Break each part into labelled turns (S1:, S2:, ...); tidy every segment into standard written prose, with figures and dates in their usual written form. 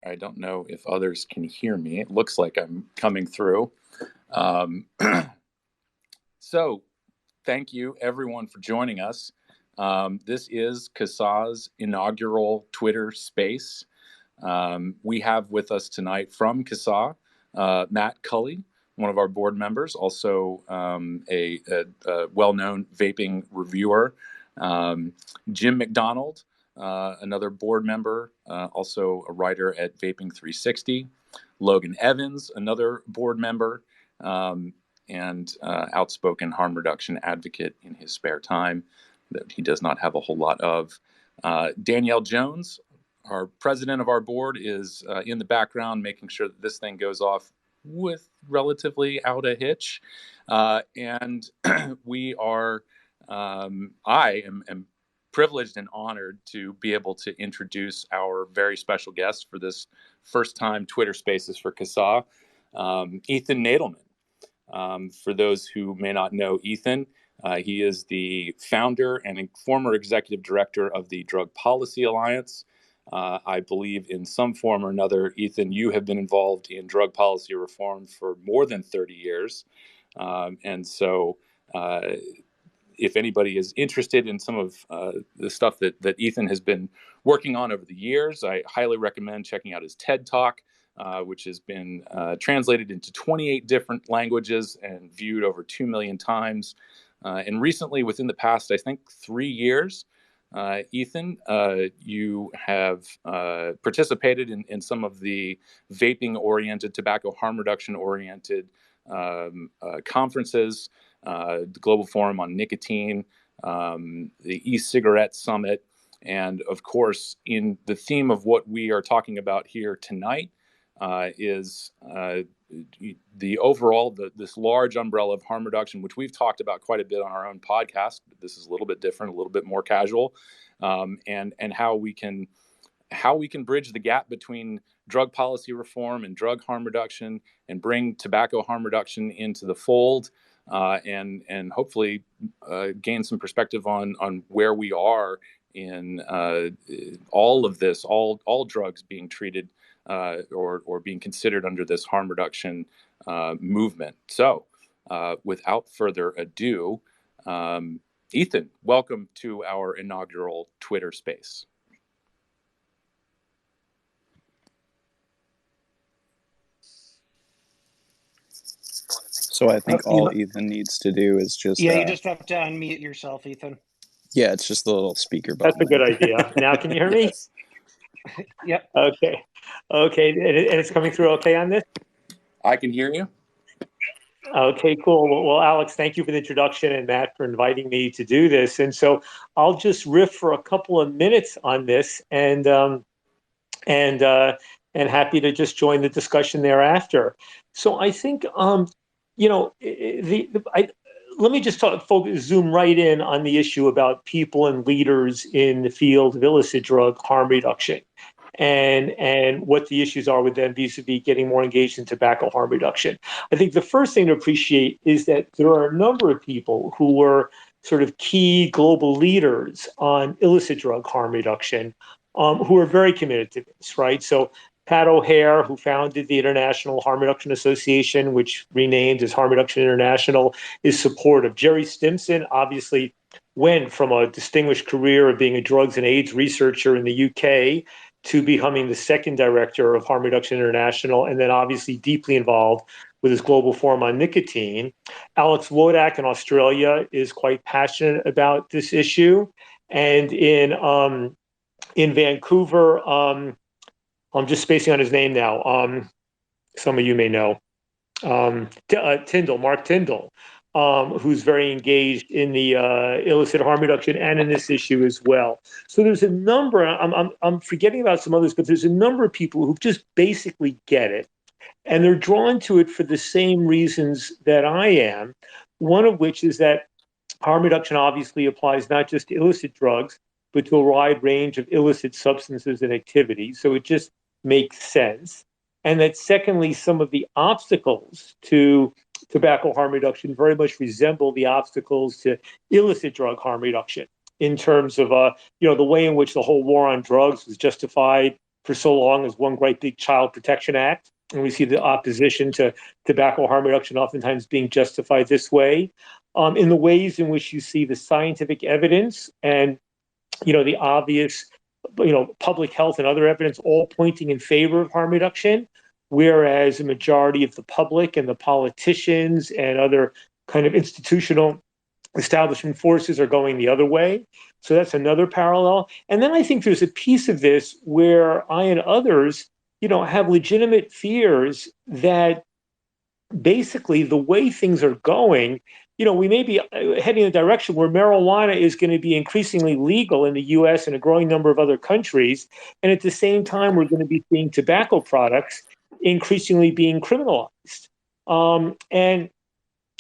S1: I don't know if others can hear me. It looks like I'm coming through. So thank you, everyone, for joining us. This is CASAA's inaugural Twitter space. We have with us tonight from CASAA, Matt Cully, one of our board members, also a well-known vaping reviewer, Jim McDonald, another board member, also a writer at Vaping 360, Logan Evans, another board member, and outspoken harm reduction advocate in his spare time that he does not have a whole lot of. Danielle Jones, our president of our board, is in the background making sure that this thing goes off with relatively out a hitch. And we are, I am privileged and honored to be able to introduce our very special guest for this first time Twitter Spaces for CASAA, Ethan Nadelmann. For those who may not know Ethan, he is the founder and former executive director of the Drug Policy Alliance. I believe in some form or another, Ethan, you have been involved in drug policy reform for more than 30 years. And so if anybody is interested in some of the stuff that Ethan has been working on over the years, I highly recommend checking out his TED Talk, which has been translated into 28 different languages and viewed over 2 million times. And recently, within the past, I think, 3 years, Ethan, you have participated in some of the vaping-oriented, tobacco harm reduction-oriented conferences, the Global Forum on Nicotine, the e-cigarette summit, and of course, in the theme of what we are talking about here tonight is the overall, this large umbrella of harm reduction, which we've talked about quite a bit on our own podcast. But this is a little bit different, a little bit more casual, and how we can bridge the gap between drug policy reform and drug harm reduction, and bring tobacco harm reduction into the fold, and hopefully gain some perspective on where we are in all of this, all drugs being treated or being considered under this harm reduction movement. So without further ado, Ethan, welcome to our inaugural Twitter space.
S2: So I think all Ethan needs to do is just...
S3: Yeah, you just have to unmute yourself, Ethan.
S2: Yeah, it's just the little speaker button.
S4: That's a good idea. Now can you hear me?
S3: Yep.
S4: Okay. And it's coming through okay on this?
S1: I can hear you.
S4: Okay, cool. Well, Alex, thank you for the introduction, and Matt for inviting me to do this. And so I'll just riff for a couple of minutes on this, and happy to just join the discussion thereafter. So I think let me just zoom right in on the issue about people and leaders in the field of illicit drug harm reduction, and what the issues are with them vis-a-vis getting more engaged in tobacco harm reduction. I think the first thing to appreciate is that there are a number of people who were sort of key global leaders on illicit drug harm reduction, who are very committed to this, right? So Pat O'Hare, who founded the International Harm Reduction Association, which renamed as Harm Reduction International, is supportive. Jerry Stimson obviously went from a distinguished career of being a drugs and AIDS researcher in the UK to becoming the second director of Harm Reduction International, and then obviously deeply involved with his Global Forum on Nicotine. Alex Wodak in Australia is quite passionate about this issue. And in Vancouver, I'm just spacing on his name now. Some of you may know. Mark Tyndall, who's very engaged in the illicit harm reduction and in this issue as well. So there's a number, I'm forgetting about some others, but there's a number of people who just basically get it. And they're drawn to it for the same reasons that I am, one of which is that harm reduction obviously applies not just to illicit drugs, but to a wide range of illicit substances and activities. So it just makes sense. And that secondly, some of the obstacles to tobacco harm reduction very much resemble the obstacles to illicit drug harm reduction in terms of the way in which the whole war on drugs was justified for so long as one great big Child Protection Act. And we see the opposition to tobacco harm reduction oftentimes being justified this way. In the ways in which you see the scientific evidence and, the obvious, public health and other evidence all pointing in favor of harm reduction, whereas a majority of the public and the politicians and other kind of institutional establishment forces are going the other way. So that's another parallel. And then I think there's a piece of this where I and others, have legitimate fears that basically the way things are going, we may be heading in a direction where marijuana is going to be increasingly legal in the US and a growing number of other countries. And at the same time, we're going to be seeing tobacco products increasingly being criminalized. And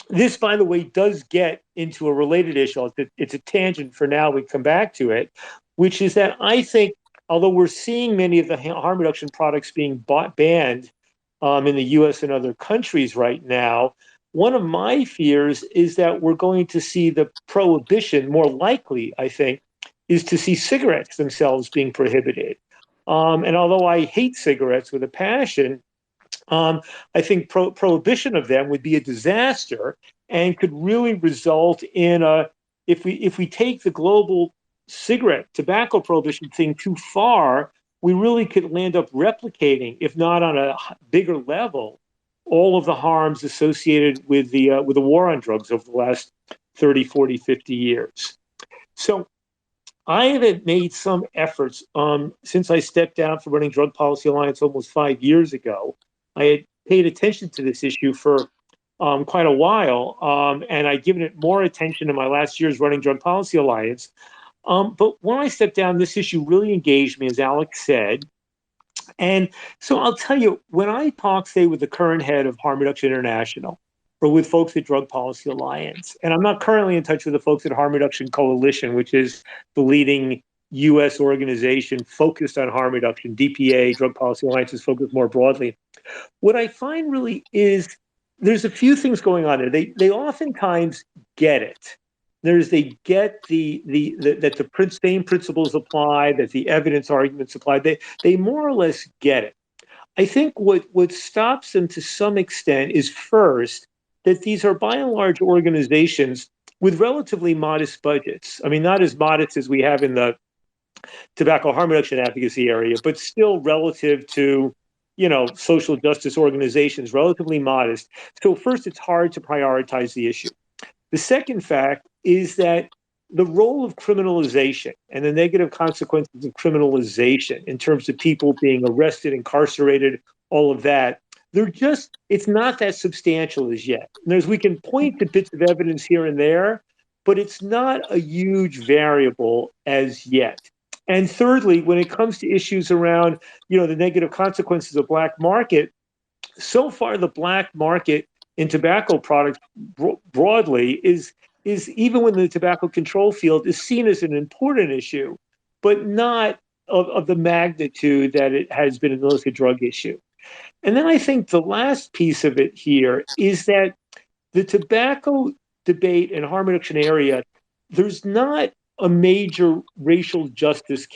S4: this, by the way, does get into a related issue. It's a tangent for now. We come back to it, which is that I think, although we're seeing many of the harm reduction products being banned in the US and other countries right now, one of my fears is that we're going to see the prohibition, more likely, I think, is to see cigarettes themselves being prohibited. And although I hate cigarettes with a passion, I think prohibition of them would be a disaster and could really result in if we take the global tobacco prohibition thing too far, we really could land up replicating, if not on a bigger level, all of the harms associated with the war on drugs over the last 30, 40, 50 years. So I have made some efforts since I stepped down from running Drug Policy Alliance almost 5 years ago. I had paid attention to this issue for quite a while, and I'd given it more attention in my last years running Drug Policy Alliance. But when I stepped down, this issue really engaged me, as Alex said. And so I'll tell you, when I talk, say, with the current head of Harm Reduction International, or with folks at Drug Policy Alliance, and I'm not currently in touch with the folks at Harm Reduction Coalition, which is the leading U.S. organization focused on harm reduction. DPA, Drug Policy Alliance, is focused more broadly. What I find really is there's a few things going on there. They oftentimes get it. They get that the same principles apply, that the evidence arguments apply. They more or less get it. I think what stops them to some extent is first that these are by and large organizations with relatively modest budgets. I mean, not as modest as we have in the tobacco harm reduction advocacy area, but still relative to, social justice organizations, relatively modest. So first, it's hard to prioritize the issue. The second fact is that the role of criminalization and the negative consequences of criminalization in terms of people being arrested, incarcerated, all of that, it's not that substantial as yet. And we can point to bits of evidence here and there, but it's not a huge variable as yet. And thirdly, when it comes to issues around, the negative consequences of black market, so far the black market in tobacco products broadly is even within the tobacco control field is seen as an important issue, but not of the magnitude that it has been in the illicit drug issue. And then I think the last piece of it here is that the tobacco debate and harm reduction area, there's not a major racial justice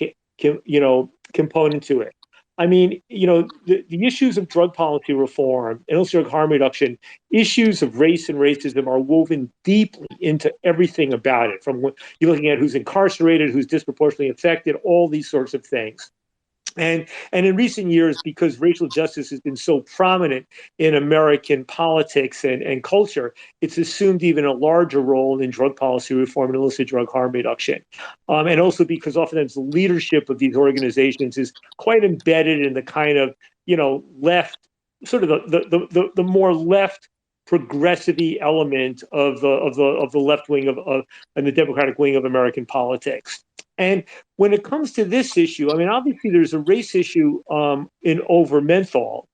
S4: component to it. I mean, the issues of drug policy reform and also harm reduction, issues of race and racism are woven deeply into everything about it, from you're looking at who's incarcerated, who's disproportionately affected, all these sorts of things. And in recent years, because racial justice has been so prominent in American politics and culture, it's assumed even a larger role in drug policy reform and illicit drug harm reduction. And also because oftentimes the leadership of these organizations is quite embedded in the kind of, left, sort of the more left progressive-y element of the left wing and the Democratic wing of American politics. And when it comes to this issue, I mean, obviously there's a race issue over menthol,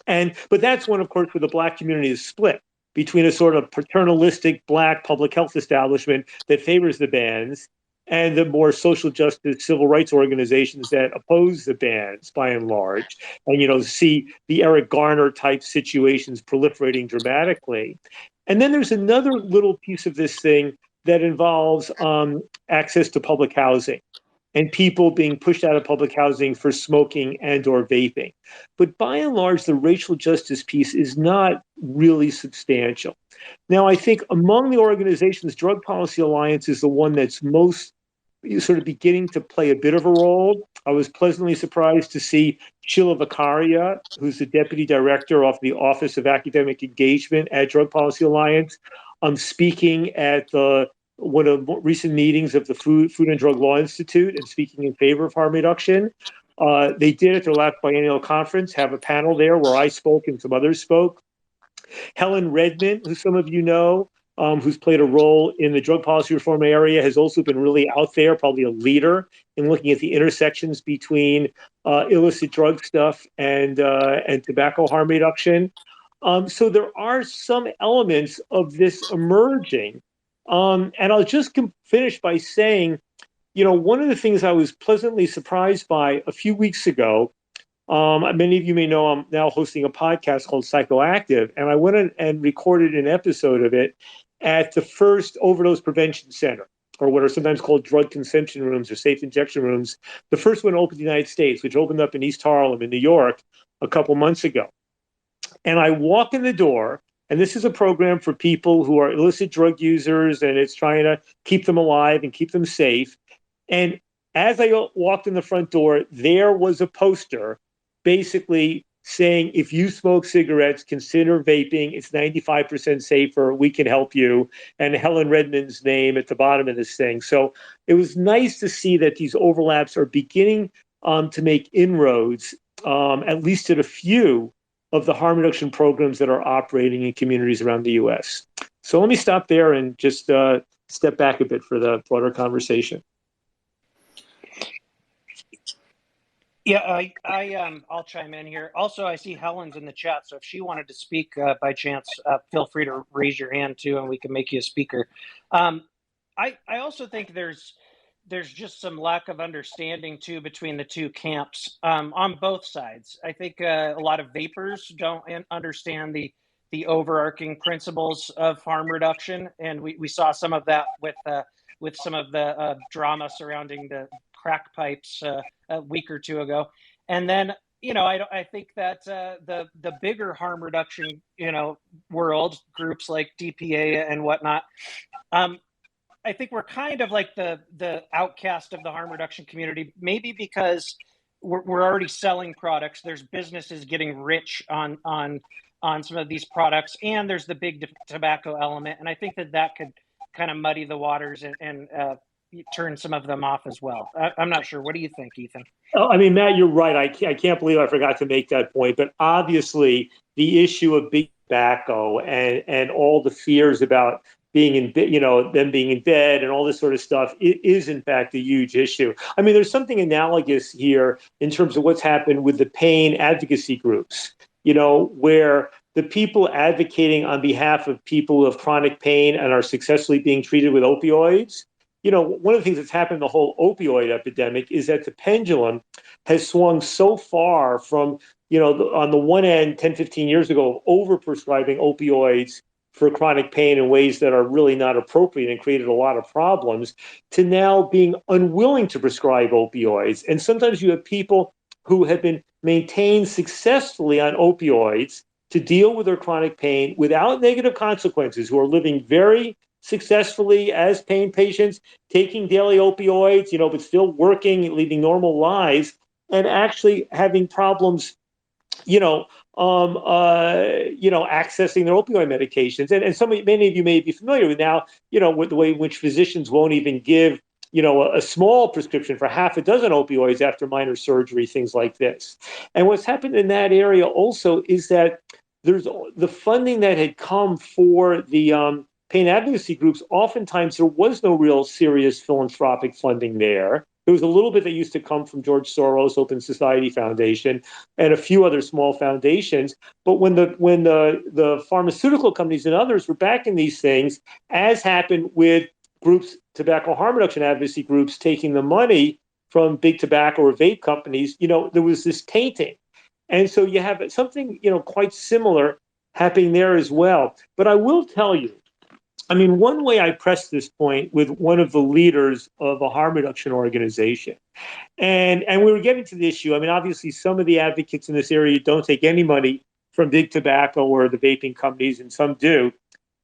S4: but that's one, of course, where the black community is split between a sort of paternalistic black public health establishment that favors the bans and the more social justice civil rights organizations that oppose the bans by and large, and see the Eric Garner type situations proliferating dramatically. And then there's another little piece of this thing that involves access to public housing. and people being pushed out of public housing for smoking and or vaping. But by and large, the racial justice piece is not really substantial. Now, I think among the organizations, Drug Policy Alliance is the one that's most sort of beginning to play a bit of a role. I was pleasantly surprised to see Sheila Vicaria, who's the deputy director of the Office of Academic Engagement at Drug Policy Alliance, speaking at one of the recent meetings of the Food and Drug Law Institute and speaking in favor of harm reduction. They did at their last biennial conference have a panel there where I spoke and some others spoke. Helen Redmond, who some of you know, who's played a role in the drug policy reform area, has also been really out there, probably a leader in looking at the intersections between illicit drug stuff and tobacco harm reduction. So there are some elements of this emerging. And I'll just finish by saying, one of the things I was pleasantly surprised by a few weeks ago, many of you may know I'm now hosting a podcast called PSYCHOACTIVE, and I went in and recorded an episode of it at the first overdose prevention center, or what are sometimes called drug consumption rooms or safe injection rooms. The first one opened in the United States, which opened up in East Harlem in New York a couple months ago. And I walk in the door, and this is a program for people who are illicit drug users, and it's trying to keep them alive and keep them safe. And as I walked in the front door, there was a poster basically saying, if you smoke cigarettes, consider vaping. It's 95% safer. We can help you. And Helen Redmond's name at the bottom of this thing. So it was nice to see that these overlaps are beginning to make inroads, at least at a few of the harm reduction programs that are operating in communities around the U.S. So let me stop there and just step back a bit for the broader conversation.
S3: Yeah, I'll chime in here. Also, I see Helen's in the chat, so if she wanted to speak by chance, feel free to raise your hand too, and we can make you a speaker. I also think there's just some lack of understanding too between the two camps on both sides. I think a lot of vapors don't understand the overarching principles of harm reduction, and we saw some of that with some of the drama surrounding the crack pipes a week or two ago. And then, I think that the bigger harm reduction, world groups like DPA and whatnot, I think we're kind of like the outcast of the harm reduction community, maybe because we're already selling products. There's businesses getting rich on some of these products, and there's the big tobacco element. And I think that could kind of muddy the waters and turn some of them off as well. I'm not sure. What do you think, Ethan?
S4: I mean, Matt, you're right. I can't believe I forgot to make that point. But obviously, the issue of big tobacco and all the fears about being in, them being in bed and all this sort of stuff, it is in fact a huge issue. I mean, there's something analogous here in terms of what's happened with the pain advocacy groups, where the people advocating on behalf of people who have chronic pain and are successfully being treated with opioids. One of the things that's happened in the whole opioid epidemic is that the pendulum has swung so far from, on the one end, 10, 15 years ago, overprescribing opioids for chronic pain in ways that are really not appropriate and created a lot of problems, to now being unwilling to prescribe opioids. And sometimes you have people who have been maintained successfully on opioids to deal with their chronic pain without negative consequences, who are living very successfully as pain patients, taking daily opioids, but still working, leading normal lives, and actually having problems, accessing their opioid medications. And many of you may be familiar with now, with the way in which physicians won't even give, a small prescription for half a dozen opioids after minor surgery, things like this. And what's happened in that area also is that there's the funding that had come for the pain advocacy groups. Oftentimes there was no real serious philanthropic funding there. There was a little bit that used to come from George Soros, Open Society Foundation, and a few other small foundations. But when the pharmaceutical companies and others were backing these things, as happened with groups, tobacco harm reduction advocacy groups, taking the money from big tobacco or vape companies, there was this tainting. And so you have something, quite similar happening there as well. But I will tell you I mean, one way I pressed this point with one of the leaders of a harm reduction organization, and we were getting to the issue. I mean, obviously, some of the advocates in this area don't take any money from big tobacco or the vaping companies, and some do.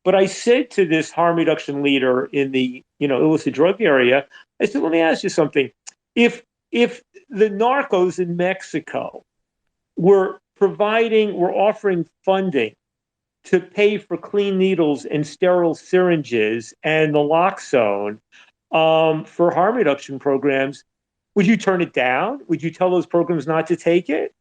S4: But I said to this harm reduction leader in the illicit drug area, I said, let me ask you something. If the narcos in Mexico were offering funding to pay for clean needles and sterile syringes and naloxone for harm reduction programs, would you turn it down? Would you tell those programs not to take it?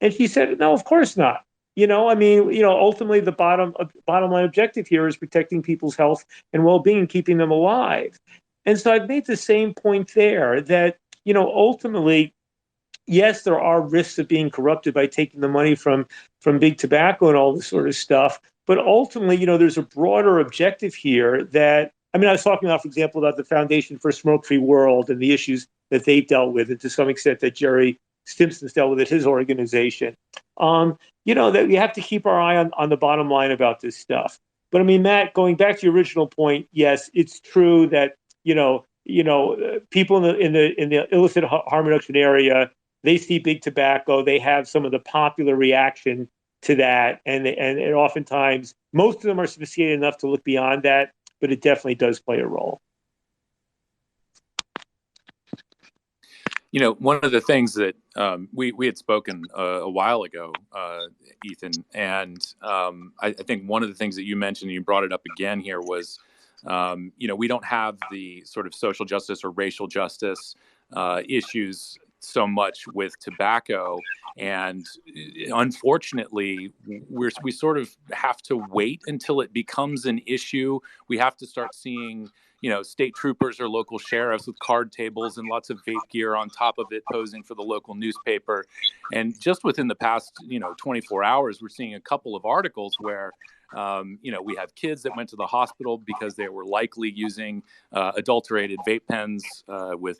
S4: And she said, no, of course not. Ultimately the bottom line objective here is protecting people's health and well-being, keeping them alive. And so I've made the same point there that, ultimately, yes, there are risks of being corrupted by taking the money from big tobacco and all this sort of stuff. But ultimately, there's a broader objective here that, I was talking about, for example, about the Foundation for a Smoke-Free World and the issues that they've dealt with, and to some extent that Jerry Stimson's dealt with at his organization. That we have to keep our eye on the bottom line about this stuff. But Matt, going back to your original point, yes, it's true that, people in the illicit harm reduction area, they see big tobacco, they have some of the popular reaction to that. And oftentimes, most of them are sophisticated enough to look beyond that, but it definitely does play a role.
S1: One of the things that we had spoken a while ago, Ethan, and I think one of the things that you mentioned, you brought it up again here, was, we don't have the sort of social justice or racial justice issues so much with tobacco. And unfortunately, we sort of have to wait until it becomes an issue. We have to start seeing state troopers or local sheriffs with card tables and lots of vape gear on top of it, posing for the local newspaper. And just within the past, 24 hours, we're seeing a couple of articles where, we have kids that went to the hospital because they were likely using adulterated vape pens with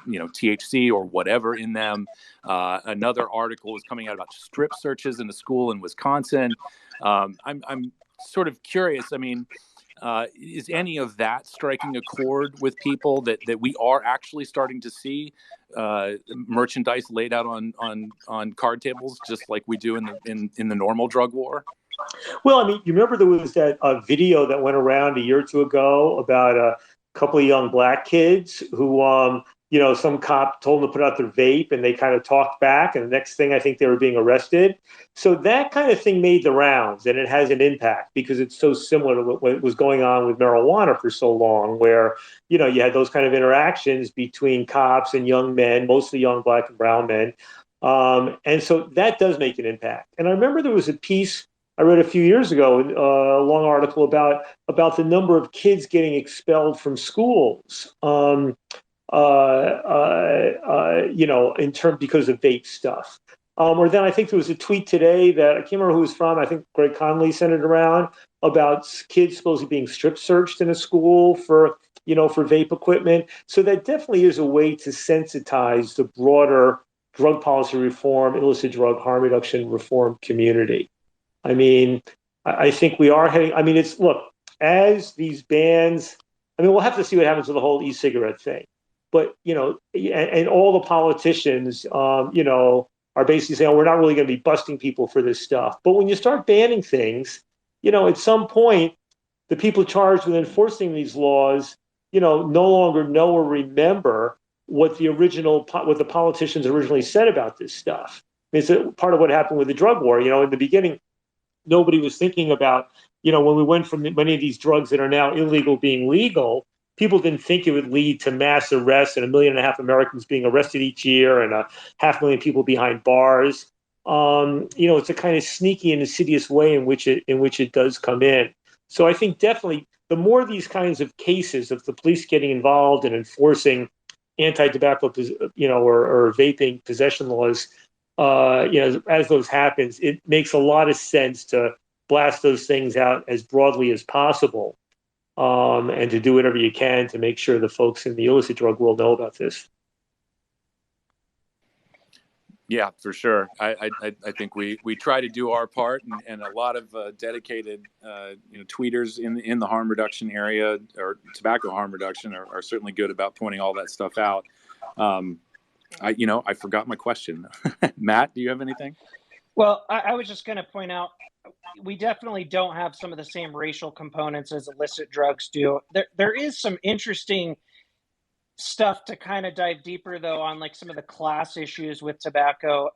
S1: THC or whatever in them. Another article is coming out about strip searches in a school in Wisconsin. I'm sort of curious. Is any of that striking a chord with people that we are actually starting to see merchandise laid out on card tables, just like we do in the normal drug war?
S4: Well, you remember there was that video that went around a year or two ago about a couple of young black kids who, some cop told them to put out their vape and they kind of talked back. And the next thing, I think they were being arrested. So that kind of thing made the rounds, and it has an impact because it's so similar to what was going on with marijuana for so long, where, you had those kind of interactions between cops and young men, mostly young black and brown men. And so that does make an impact. And I remember there was a piece I read a few years ago, a long article about the number of kids getting expelled from schools, in term because of vape stuff. Or then I think there was a tweet today that I can't remember who it was from. I think Greg Conley sent it around about kids supposedly being strip searched in a school for vape equipment. So that definitely is a way to sensitize the broader drug policy reform, illicit drug harm reduction reform community. I think we are heading, as these bans, we'll have to see what happens with the whole e-cigarette thing. But, and all the politicians, are basically saying, we're not really going to be busting people for this stuff. But when you start banning things, at some point, the people charged with enforcing these laws, no longer know or remember what the politicians originally said about this stuff. It's part of what happened with the drug war. In the beginning, nobody was thinking about, when we went from many of these drugs that are now illegal being legal, people didn't think it would lead to mass arrests and 1.5 million Americans being arrested each year and 500,000 people behind bars. It's a kind of sneaky and insidious way in which it does come in. So I think definitely the more these kinds of cases of the police getting involved in enforcing anti-tobacco, or vaping possession laws, as those happens, it makes a lot of sense to blast those things out as broadly as possible, and to do whatever you can to make sure the folks in the illicit drug world know about this.
S1: Yeah, for sure. I think we try to do our part, and a lot of dedicated tweeters in the harm reduction area or tobacco harm reduction are certainly good about pointing all that stuff out. I forgot my question. Matt, do you have anything?
S3: Well, I was just going to point out, we definitely don't have some of the same racial components as illicit drugs do. There is some interesting stuff to kind of dive deeper, though, on like some of the class issues with tobacco,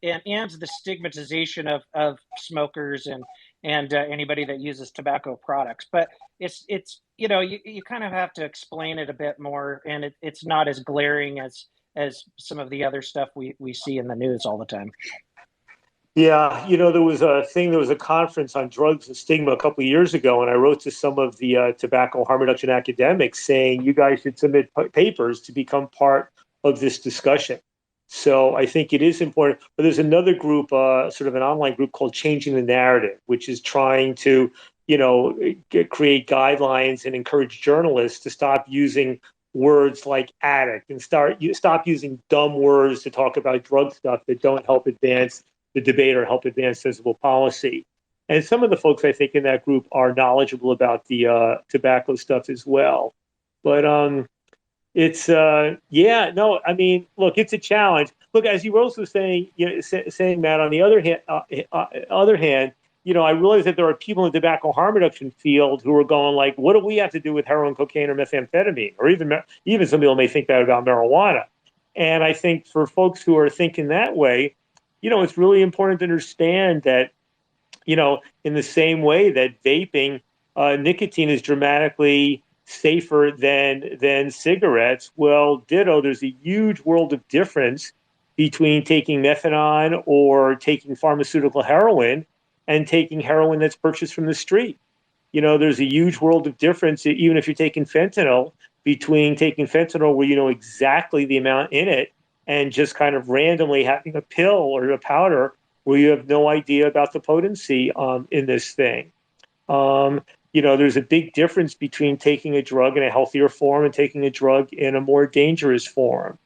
S3: and the stigmatization of smokers and anybody that uses tobacco products. But it's you kind of have to explain it a bit more, and it's not as glaring as some of the other stuff we see in the news all the time.
S4: Yeah, there was a conference on drugs and stigma a couple of years ago, and I wrote to some of the tobacco harm reduction academics saying you guys should submit papers to become part of this discussion. So I think it is important. But there's another group, sort of an online group called Changing the Narrative, which is trying to, create guidelines and encourage journalists to stop using words like addict and stop using dumb words to talk about drug stuff that don't help advance the debate or help advance sensible policy. And some of the folks I think in that group are knowledgeable about the tobacco stuff as well. But it's look, it's a challenge. Look, as you were also saying, saying Matt, on the other hand, I realize that there are people in the tobacco harm reduction field who are going like, what do we have to do with heroin, cocaine, or methamphetamine? Or even some people may think that about marijuana. And I think for folks who are thinking that way, it's really important to understand that, in the same way that vaping, nicotine is dramatically safer than cigarettes. Well, ditto, there's a huge world of difference between taking methadone or taking pharmaceutical heroin and taking heroin that's purchased from the street. There's a huge world of difference, even if you're taking fentanyl, between taking fentanyl where you know exactly the amount in it and just kind of randomly having a pill or a powder where you have no idea about the potency in this thing. There's a big difference between taking a drug in a healthier form and taking a drug in a more dangerous form.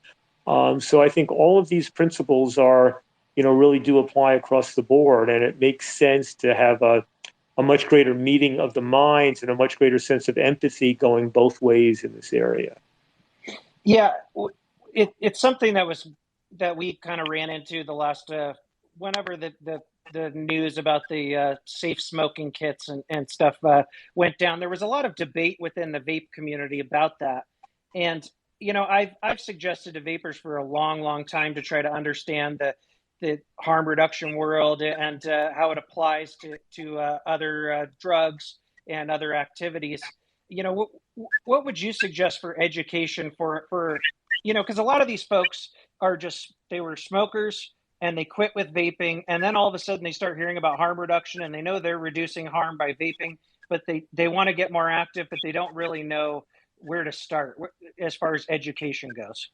S4: So I think all of these principles are, really do apply across the board, and it makes sense to have a much greater meeting of the minds and a much greater sense of empathy going both ways in this area.
S3: Yeah, it's something that we kind of ran into the last whenever the news about the safe smoking kits and stuff went down. There was a lot of debate within the vape community about that, and I've suggested to vapors for a long time to try to understand the harm reduction world and how it applies to other drugs and other activities. What would you suggest for education for because a lot of these folks they were smokers and they quit with vaping, and then all of a sudden they start hearing about harm reduction and they know they're reducing harm by vaping, but they want to get more active, but they don't really know where to start as far as education goes.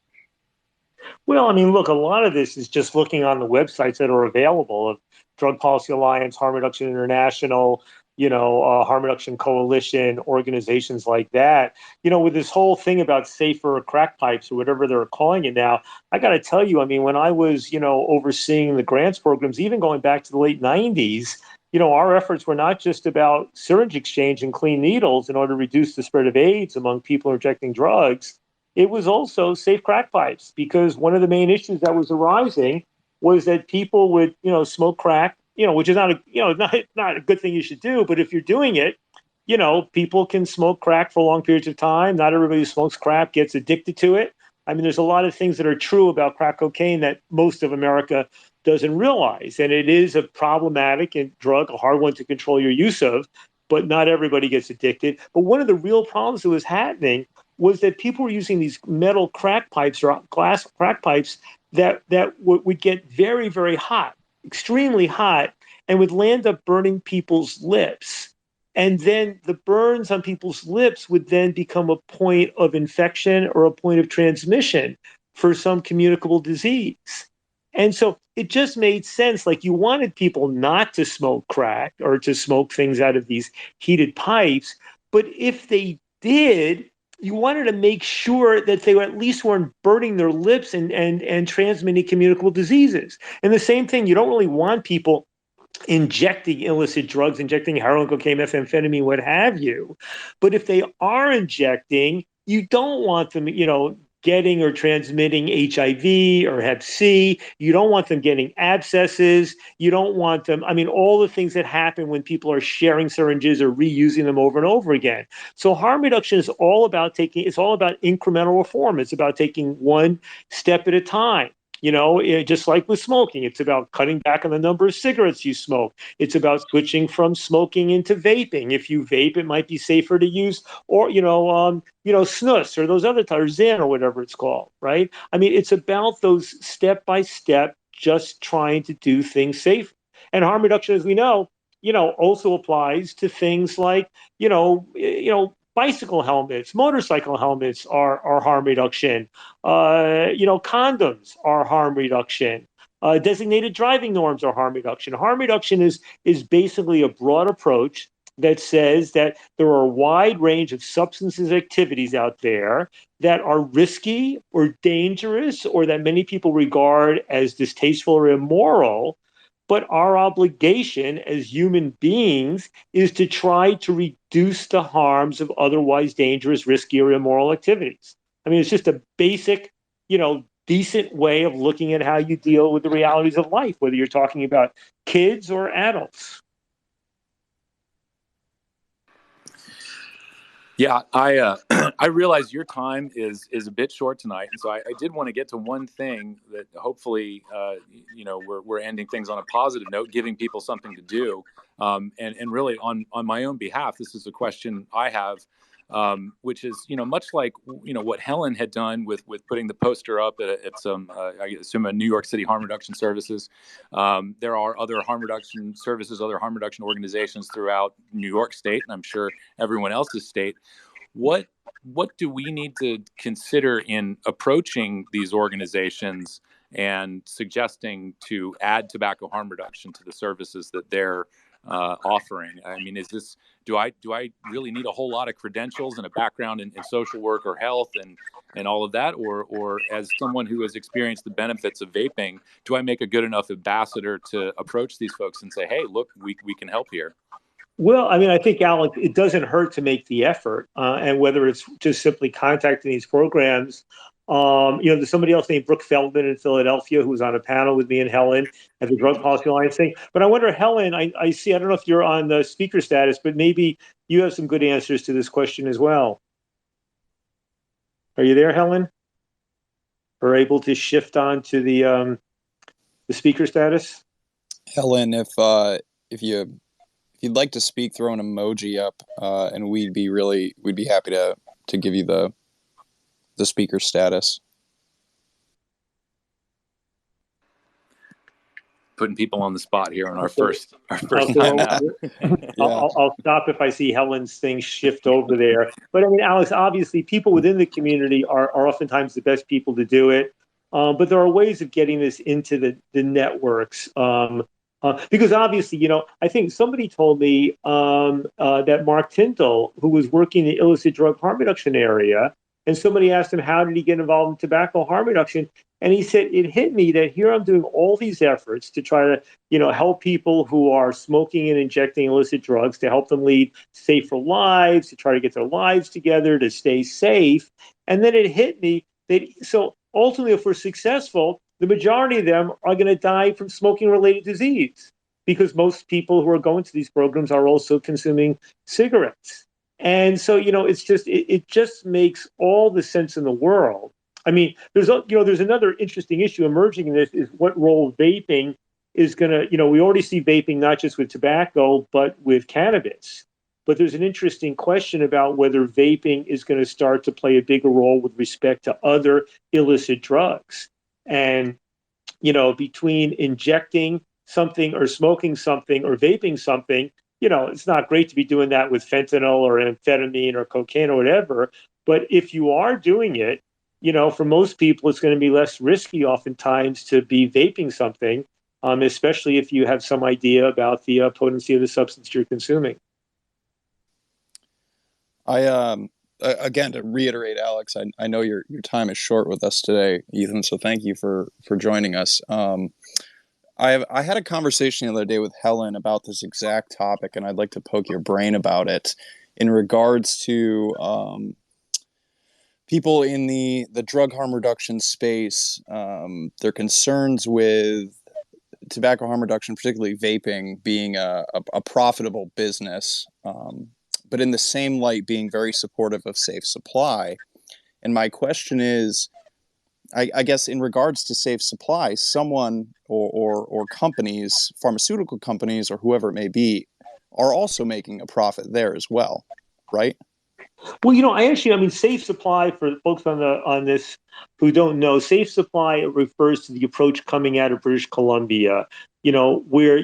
S4: Well, look, a lot of this is just looking on the websites that are available of Drug Policy Alliance, Harm Reduction International, Harm Reduction Coalition, organizations like that. With this whole thing about safer crack pipes or whatever they're calling it now, I got to tell you, when I was, overseeing the grants programs, even going back to the late 90s, our efforts were not just about syringe exchange and clean needles in order to reduce the spread of AIDS among people rejecting drugs. It was also safe crack pipes, because one of the main issues that was arising was that people would, smoke crack, which is not a good thing you should do. But if you're doing it, people can smoke crack for long periods of time. Not everybody who smokes crack gets addicted to it. There's a lot of things that are true about crack cocaine that most of America doesn't realize. And it is a problematic drug, a hard one to control your use of, but not everybody gets addicted. But one of the real problems that was happening was that people were using these metal crack pipes or glass crack pipes that would get very, very hot, extremely hot, and would land up burning people's lips. And then the burns on people's lips would then become a point of infection or a point of transmission for some communicable disease. And so it just made sense. Like, you wanted people not to smoke crack or to smoke things out of these heated pipes. But if they did, you wanted to make sure that they at least weren't burning their lips and transmitting communicable diseases. And the same thing, you don't really want people injecting illicit drugs, injecting heroin, cocaine, methamphetamine, what have you. But if they are injecting, you don't want them, getting or transmitting HIV or Hep C. You don't want them getting abscesses. You don't want them, all the things that happen when people are sharing syringes or reusing them over and over again. So harm reduction is all about incremental reform. It's about taking one step at a time. Just like with smoking, it's about cutting back on the number of cigarettes you smoke. It's about switching from smoking into vaping. If you vape, it might be safer to use, or snus or those other or Zan or whatever it's called, right? It's about those step by step, just trying to do things safe. And harm reduction, as we know, also applies to things like, bicycle helmets, motorcycle helmets are harm reduction. Condoms are harm reduction. Designated driving norms are harm reduction. Harm reduction is basically a broad approach that says that there are a wide range of substances activities out there that are risky or dangerous or that many people regard as distasteful or immoral. But our obligation as human beings is to try to reduce the harms of otherwise dangerous, risky, or immoral activities. It's just a basic, decent way of looking at how you deal with the realities of life, whether you're talking about kids or adults.
S1: Yeah, I I realize your time is a bit short tonight, and so I did want to get to one thing that hopefully we're ending things on a positive note, giving people something to do, and really on my own behalf, this is a question I have, which is much like what Helen had done with putting the poster up at some I assume a New York City harm reduction services. There are other harm reduction services, other harm reduction organizations throughout New York State, and I'm sure everyone else's state. What do we need to consider in approaching these organizations and suggesting to add tobacco harm reduction to the services that they're offering? Is this do I really need a whole lot of credentials and a background in social work or health and all of that, or as someone who has experienced the benefits of vaping, do I make a good enough ambassador to approach these folks and say, hey, look, we can help here?
S4: Well, I think, Alec, it doesn't hurt to make the effort. And whether it's just simply contacting these programs, there's somebody else named Brooke Feldman in Philadelphia who was on a panel with me and Helen at the Drug Policy Alliance thing. But I wonder, Helen, I see, I don't know if you're on the speaker status, but maybe you have some good answers to this question as well. Are you there, Helen? Or able to shift on to the speaker status?
S2: Helen, if you'd like to speak, throw an emoji up, and we'd be happy to give you the speaker status.
S1: Putting people on the spot here on our first
S4: time out. I'll stop if I see Helen's thing shift over there. But Alex, obviously people within the community are oftentimes the best people to do it. But there are ways of getting this into the networks. Because obviously, I think somebody told me that Mark Tintle, who was working in the illicit drug harm reduction area, and somebody asked him, how did he get involved in tobacco harm reduction? And he said, it hit me that here I'm doing all these efforts to try to, help people who are smoking and injecting illicit drugs, to help them lead safer lives, to try to get their lives together, to stay safe. And then it hit me that, so ultimately, if we're successful, the majority of them are going to die from smoking-related disease, because most people who are going to these programs are also consuming cigarettes. And so, it just makes all the sense in the world. There's another interesting issue emerging in this, is what role vaping is going to, we already see vaping not just with tobacco, but with cannabis. But there's an interesting question about whether vaping is going to start to play a bigger role with respect to other illicit drugs. And, between injecting something or smoking something or vaping something, it's not great to be doing that with fentanyl or amphetamine or cocaine or whatever. But if you are doing it, for most people, it's going to be less risky oftentimes to be vaping something, especially if you have some idea about the potency of the substance you're consuming.
S2: I again, to reiterate, Alex, I know your time is short with us today, Ethan, so thank you for joining us. I had a conversation the other day with Helen about this exact topic, and I'd like to poke your brain about it in regards to people in the drug harm reduction space, their concerns with tobacco harm reduction, particularly vaping, being a profitable business, but in the same light being very supportive of safe supply. And my question is, I guess in regards to safe supply, someone or companies, pharmaceutical companies or whoever it may be, are also making a profit there as well, right?
S4: Well, I mean, safe supply, for folks on this who don't know, safe supply refers to the approach coming out of British Columbia, where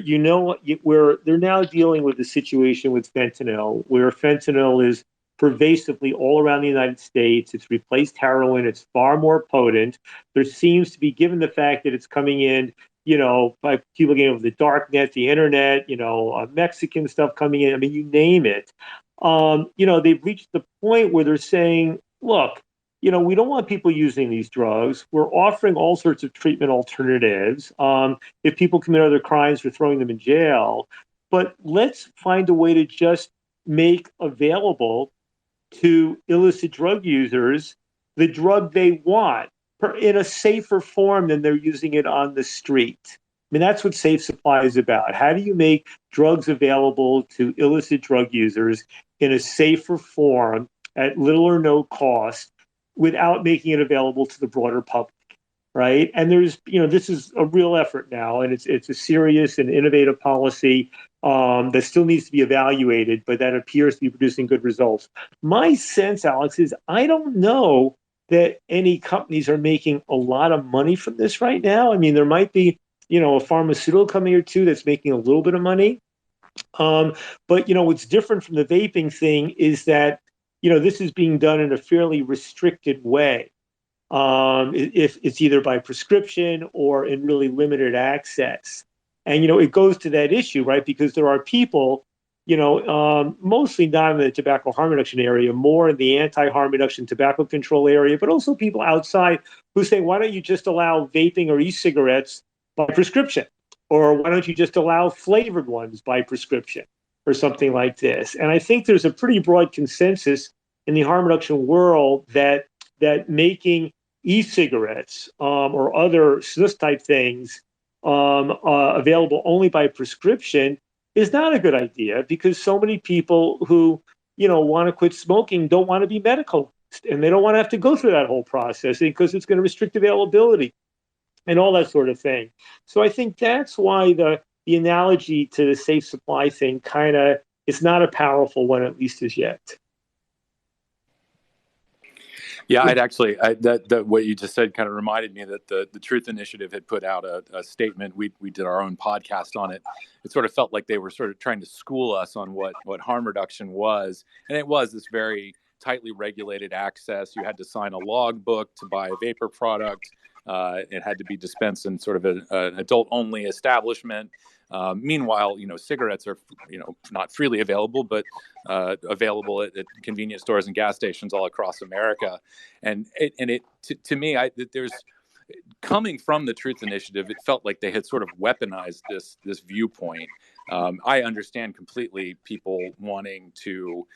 S4: they're now dealing with the situation with fentanyl, where fentanyl is pervasively all around the United States. It's replaced heroin. It's far more potent. There seems to be, given the fact that it's coming in, by people getting over the dark net, the internet, Mexican stuff coming in. I mean, you name it. They've reached the point where they're saying, look, we don't want people using these drugs. We're offering all sorts of treatment alternatives. If people commit other crimes, we're throwing them in jail. But let's find a way to just make available to illicit drug users the drug they want in a safer form than they're using it on the street. I mean, that's what safe supply is about. How do you make drugs available to illicit drug users in a safer form at little or no cost without making it available to the broader public, right? And there's, this is a real effort now, and it's a serious and innovative policy that still needs to be evaluated, but that appears to be producing good results. My sense, Alex, is I don't know that any companies are making a lot of money from this right now. I mean, there might be, a pharmaceutical company or two that's making a little bit of money. But, what's different from the vaping thing is that, this is being done in a fairly restricted way. If it's either by prescription or in really limited access. And, it goes to that issue, right? Because there are people, mostly not in the tobacco harm reduction area, more in the anti-harm reduction tobacco control area, but also people outside who say, why don't you just allow vaping or e-cigarettes by prescription? Or why don't you just allow flavored ones by prescription or something like this? And I think there's a pretty broad consensus in the harm reduction world that making e-cigarettes or other snus type things available only by prescription is not a good idea, because so many people who want to quit smoking don't want to be medical, and they don't want to have to go through that whole process because it's going to restrict availability and all that sort of thing. So I think that's why the analogy to the safe supply thing kind of is not a powerful one, at least as yet.
S1: Yeah, that what you just said kind of reminded me that the Truth Initiative had put out a statement. We did our own podcast on it. It sort of felt like they were sort of trying to school us on what harm reduction was, and it was this very tightly regulated access. You had to sign a logbook to buy a vapor product. It had to be dispensed in sort of an adult-only establishment. Meanwhile, cigarettes are, not freely available, but available at convenience stores and gas stations all across America. And to me, there's coming from the Truth Initiative, it felt like they had sort of weaponized this viewpoint. I understand completely people wanting to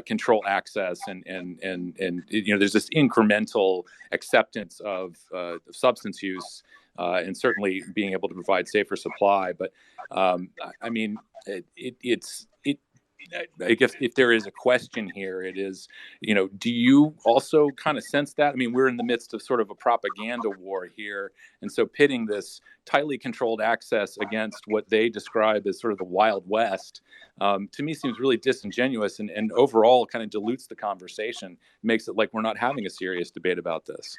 S1: control access and there's this incremental acceptance of substance use and certainly being able to provide safer supply. But I mean, I guess if there is a question here, it is, do you also kind of sense that? I mean, we're in the midst of sort of a propaganda war here. And so pitting this tightly controlled access against what they describe as sort of the Wild West, to me seems really disingenuous and overall kind of dilutes the conversation, makes it like we're not having a serious debate about this.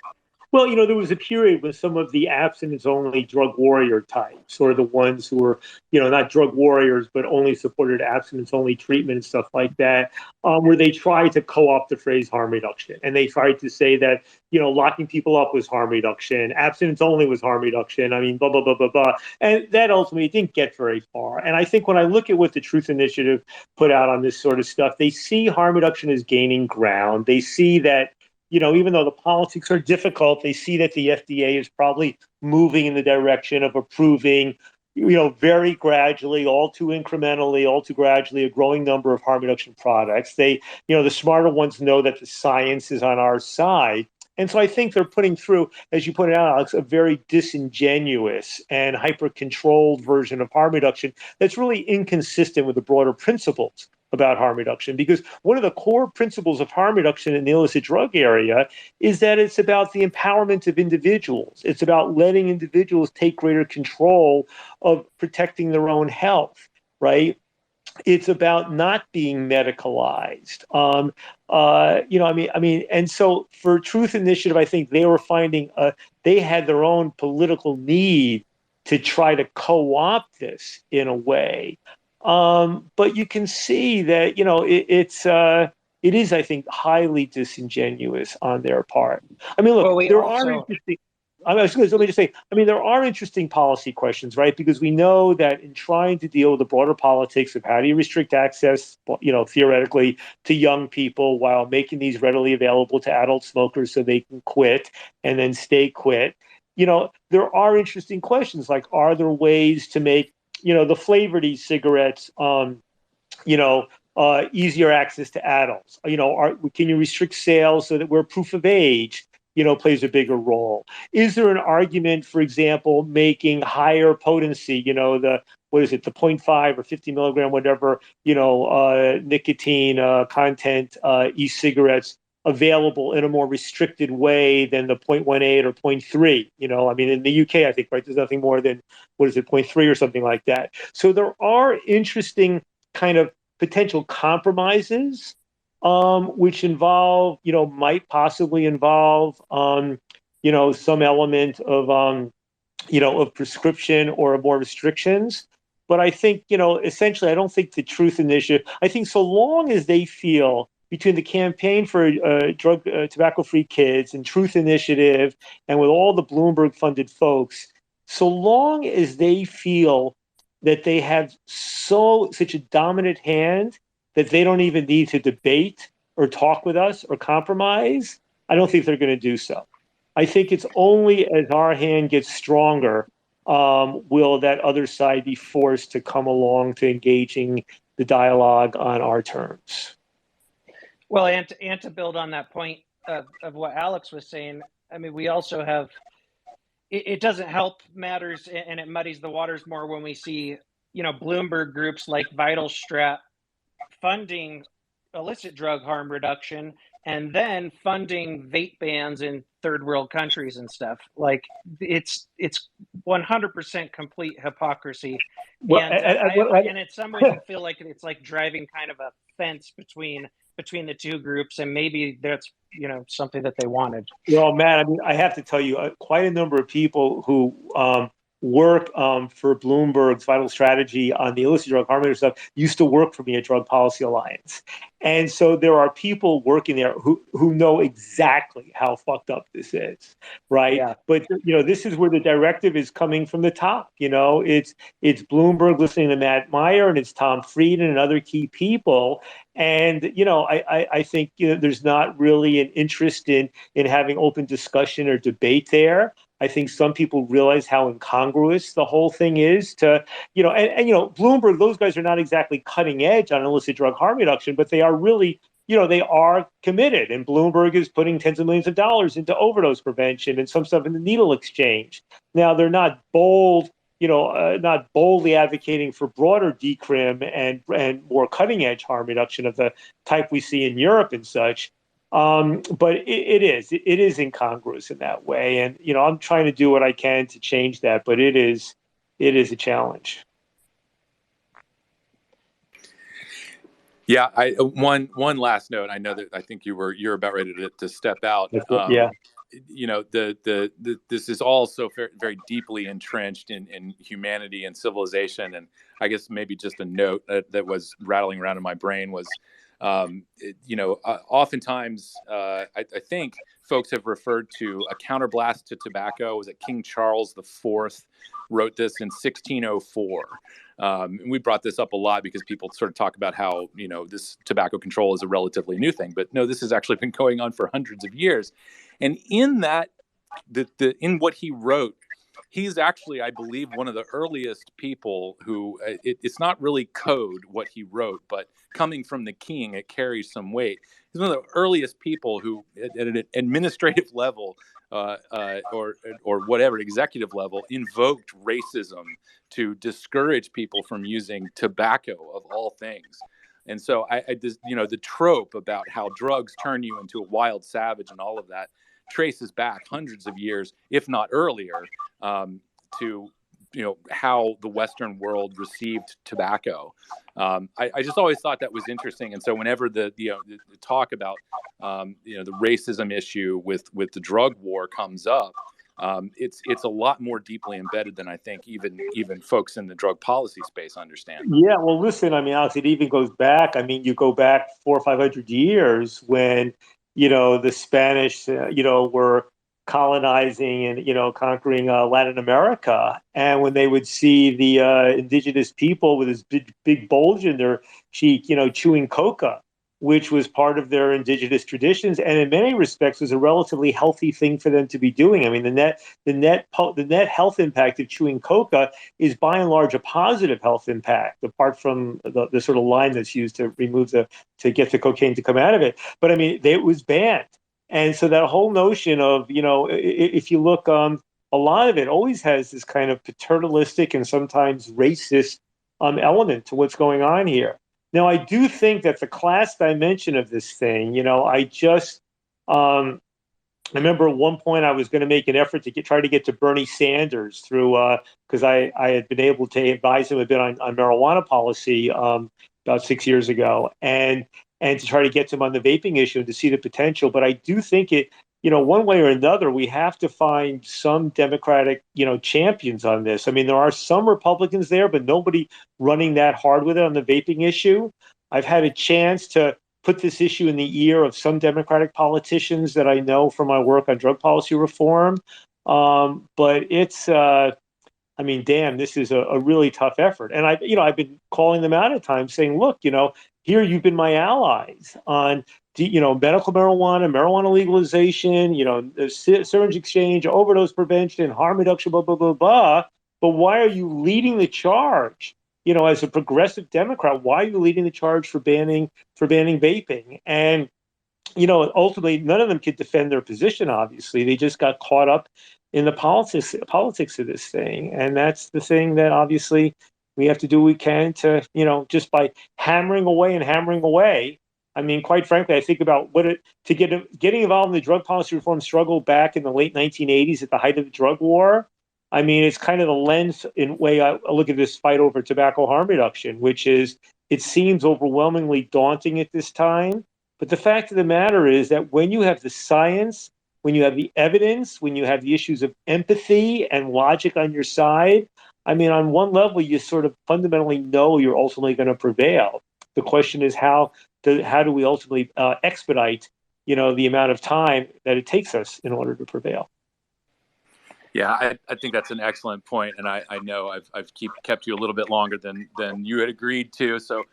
S4: Well, there was a period when some of the abstinence-only drug warrior types, or the ones who were, not drug warriors, but only supported abstinence-only treatment and stuff like that, where they tried to co-opt the phrase harm reduction. And they tried to say that, locking people up was harm reduction, abstinence-only was harm reduction, I mean, blah, blah, blah, blah, blah. And that ultimately didn't get very far. And I think when I look at what the Truth Initiative put out on this sort of stuff, they see harm reduction as gaining ground. They see that, even though the politics are difficult, they see that the FDA is probably moving in the direction of approving, very gradually, all too incrementally, all too gradually, a growing number of harm reduction products. They, the smarter ones know that the science is on our side. And so I think they're putting through, as you pointed out, Alex, a very disingenuous and hyper-controlled version of harm reduction that's really inconsistent with the broader principles about harm reduction. Because one of the core principles of harm reduction in the illicit drug area is that it's about the empowerment of individuals. It's about letting individuals take greater control of protecting their own health, right? It's about not being medicalized. And so for Truth Initiative, I think they were finding they had their own political need to try to co-opt this in a way. But you can see that, it is, I think, highly disingenuous on their part. I mean, look, let me just say, there are interesting policy questions, right? Because we know that in trying to deal with the broader politics of how do you restrict access, theoretically, to young people while making these readily available to adult smokers so they can quit and then stay quit, there are interesting questions like, are there ways to make, the flavored e-cigarettes, easier access to adults? Can you restrict sales so that where proof of age, plays a bigger role? Is there an argument, for example, making higher potency, the 0.5 or 50 milligram, whatever, nicotine content e-cigarettes available in a more restricted way than the 0.18 or 0.3? In the UK, I think, right, there's nothing more than, 0.3 or something like that. So there are interesting kind of potential compromises, which involve, might possibly involve, some element of, of prescription or more restrictions. But I think, essentially, I don't think the Truth Initiative, I think so long as they feel between the campaign for tobacco-free kids and Truth Initiative and with all the Bloomberg-funded folks, so long as they feel that they have such a dominant hand that they don't even need to debate or talk with us or compromise, I don't think they're going to do so. I think it's only as our hand gets stronger will that other side be forced to come along to engaging the dialogue on our terms.
S3: Well, and to build on that point of what Alex was saying, we also have, it doesn't help matters and it muddies the waters more when we see, Bloomberg groups like Vital Strat funding illicit drug harm reduction and then funding vape bans in third world countries and stuff. Like it's 100% complete hypocrisy.
S4: Well,
S3: and in some ways I feel like it's like driving kind of a fence between the two groups, and maybe that's something that they wanted.
S4: Well, Matt, I have to tell you, quite a number of people who work for Bloomberg's Vital Strategy on the illicit drug harm reduction stuff used to work for me at Drug Policy Alliance. And so there are people working there who know exactly how fucked up this is, right? Yeah. But, this is where the directive is coming from the top. It's Bloomberg listening to Matt Meyer, and it's Tom Frieden and other key people. And, I think there's not really an interest in having open discussion or debate there. I think some people realize how incongruous the whole thing is to, Bloomberg, those guys are not exactly cutting edge on illicit drug harm reduction, but they are really, they are committed. And Bloomberg is putting tens of millions of dollars into overdose prevention and some stuff in the needle exchange. Now, they're not bold, not boldly advocating for broader decrim and more cutting edge harm reduction of the type we see in Europe and such. But it is incongruous in that way. And, I'm trying to do what I can to change that, but it is a challenge.
S1: Yeah. One last note. I know that I think you're about ready to step out.
S4: Yeah.
S1: this is all so very deeply entrenched in humanity and civilization. And I guess maybe just a note that was rattling around in my brain was, oftentimes I think folks have referred to a counterblast to tobacco. Was it King Charles IV wrote this in 1604? And we brought this up a lot because people sort of talk about how, this tobacco control is a relatively new thing. But no, this has actually been going on for hundreds of years. And in that, in what he wrote, he's actually, I believe, one of the earliest people who, it's not really code what he wrote, but coming from the king, it carries some weight. He's one of the earliest people who, at an administrative level, or whatever executive level, invoked racism to discourage people from using tobacco of all things. And so the trope about how drugs turn you into a wild savage and all of that traces back hundreds of years, if not earlier, to how the Western world received tobacco. I just always thought that was interesting, and so whenever the talk about the racism issue with the drug war comes up, it's a lot more deeply embedded than I think even folks in the drug policy space understand.
S4: Yeah, well, listen, I mean, Alex, it even goes back. I mean, you go back 400 or 500 years when the Spanish were colonizing and conquering Latin America, and when they would see the indigenous people with this big bulge in their cheek, chewing coca, which was part of their indigenous traditions, and in many respects was a relatively healthy thing for them to be doing. I mean, the net health impact of chewing coca is by and large a positive health impact, apart from the sort of line that's used to get the cocaine to come out of it. But I mean, it was banned, and so that whole notion of if you look, a lot of it always has this kind of paternalistic and sometimes racist element to what's going on here. Now, I do think that the class dimension of this thing, I remember at one point I was going to make an effort to try to get to Bernie Sanders through, because I had been able to advise him a bit on marijuana policy about 6 years ago, and to try to get him on the vaping issue and to see the potential. But I do think one way or another, we have to find some Democratic, champions on this. I mean, there are some Republicans there, but nobody running that hard with it on the vaping issue. I've had a chance to put this issue in the ear of some Democratic politicians that I know from my work on drug policy reform. But it's, damn, this is a really tough effort. And I've been calling them out at times saying, look, here you've been my allies on medical marijuana legalization, syringe exchange, overdose prevention, harm reduction, blah, blah, blah, blah. But why are you leading the charge? As a progressive Democrat, why are you leading the charge for banning vaping? And, ultimately, none of them could defend their position, obviously. They just got caught up in the politics of this thing. And that's the thing that obviously we have to do what we can to, just by hammering away. I mean, quite frankly, I think about getting involved in the drug policy reform struggle back in the late 1980s at the height of the drug war. I mean, it's kind of the lens in way I look at this fight over tobacco harm reduction, which is it seems overwhelmingly daunting at this time. But the fact of the matter is that when you have the science, when you have the evidence, when you have the issues of empathy and logic on your side, I mean, on one level, you sort of fundamentally know you're ultimately going to prevail. The question is how do we ultimately expedite, the amount of time that it takes us in order to prevail?
S1: Yeah, I think that's an excellent point, and I know I've kept you a little bit longer than you had agreed to. So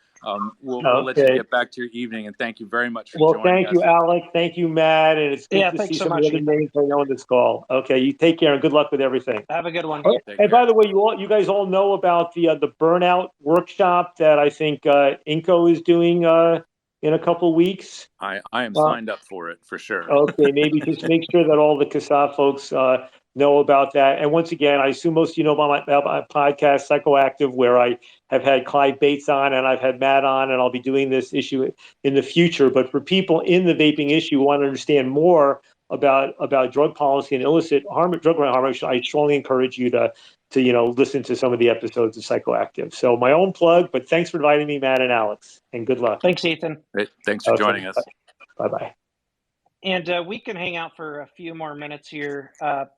S1: we'll let you get back to your evening, and thank you very much for joining us.
S4: Well, thank you, Alec. Thank you, Matt, and it's good to see some of the other names I know on this call. Okay, you take care and good luck with everything.
S3: Have a good one.
S4: And by the way, you guys all know about the burnout workshop that I think INCO is doing in a couple of weeks.
S1: I am signed up for it for sure.
S4: Okay, maybe just make sure that all the CASAA folks know about that. And once again, I assume most of you know about my podcast, Psychoactive, where I have had Clive Bates on and I've had Matt on, and I'll be doing this issue in the future. But for people in the vaping issue who want to understand more about drug policy and illicit drug harm, I strongly encourage you to listen to some of the episodes of Psychoactive. So my own plug, but thanks for inviting me, Matt and Alex, and good luck.
S3: Thanks, Ethan.
S1: Thanks for joining us.
S4: Bye-bye.
S3: And we can hang out for a few more minutes here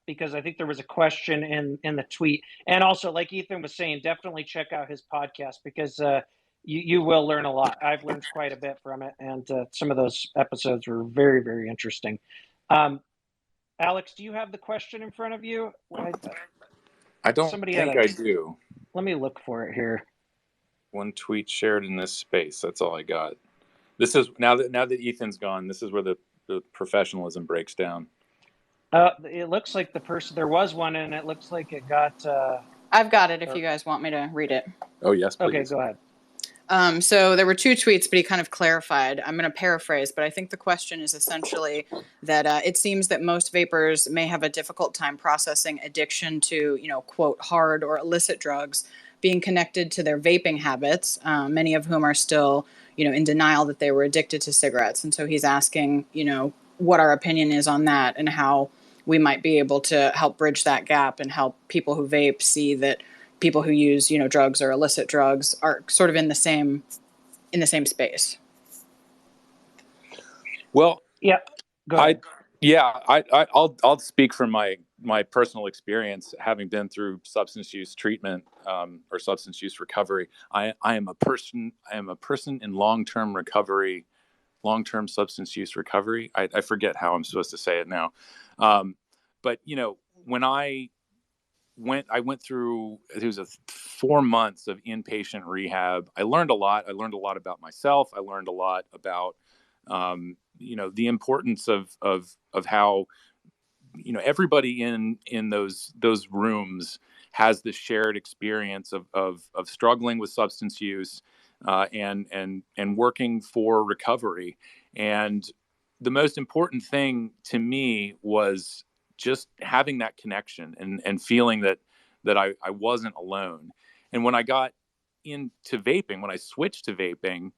S3: because I think there was a question in the tweet. And also, like Ethan was saying, definitely check out his podcast because you will learn a lot. I've learned quite a bit from it, and some of those episodes were very, very interesting. Alex, do you have the question in front of you?
S1: I don't
S3: Somebody
S1: think I do.
S3: Let me look for it here.
S1: One tweet shared in this space. That's all I got. This is now that Ethan's gone. This is where the professionalism breaks down.
S3: It looks like there was one, and it looks like it got.
S5: I've got it if you guys want me to read it.
S1: Oh, yes, please.
S3: Okay, go ahead.
S5: So there were two tweets, but he kind of clarified. I'm going to paraphrase, but I think the question is essentially that it seems that most vapors may have a difficult time processing addiction to, quote, hard or illicit drugs being connected to their vaping habits, many of whom are still, in denial that they were addicted to cigarettes. And so he's asking, what our opinion is on that and how we might be able to help bridge that gap and help people who vape see that people who use, drugs or illicit drugs are sort of in the same space.
S1: Well,
S3: yeah, go ahead.
S1: I'll speak from my personal experience, having been through substance use treatment or substance use recovery. I am a person in long-term recovery, long-term substance use recovery. I forget how I'm supposed to say it now, but when I went through, it was 4 months of inpatient rehab. I learned a lot. I learned a lot about myself. I learned a lot about, the importance of how, everybody in those rooms has this shared experience of struggling with substance use, and working for recovery. And the most important thing to me was just having that connection and feeling that I wasn't alone. And when I got into vaping, when I switched to vaping,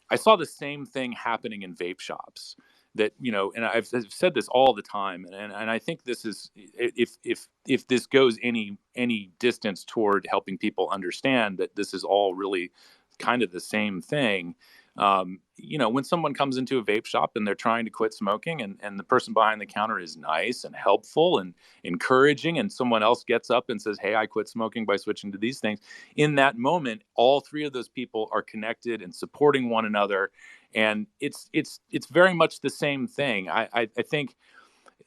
S1: I saw the same thing happening in vape shops. That, and I've said this all the time, and I think this is, if this goes any distance toward helping people understand that this is all really kind of the same thing. When someone comes into a vape shop and they're trying to quit smoking, and the person behind the counter is nice and helpful and encouraging, and someone else gets up and says, "Hey, I quit smoking by switching to these things." In that moment, all three of those people are connected and supporting one another. And it's very much the same thing. I think,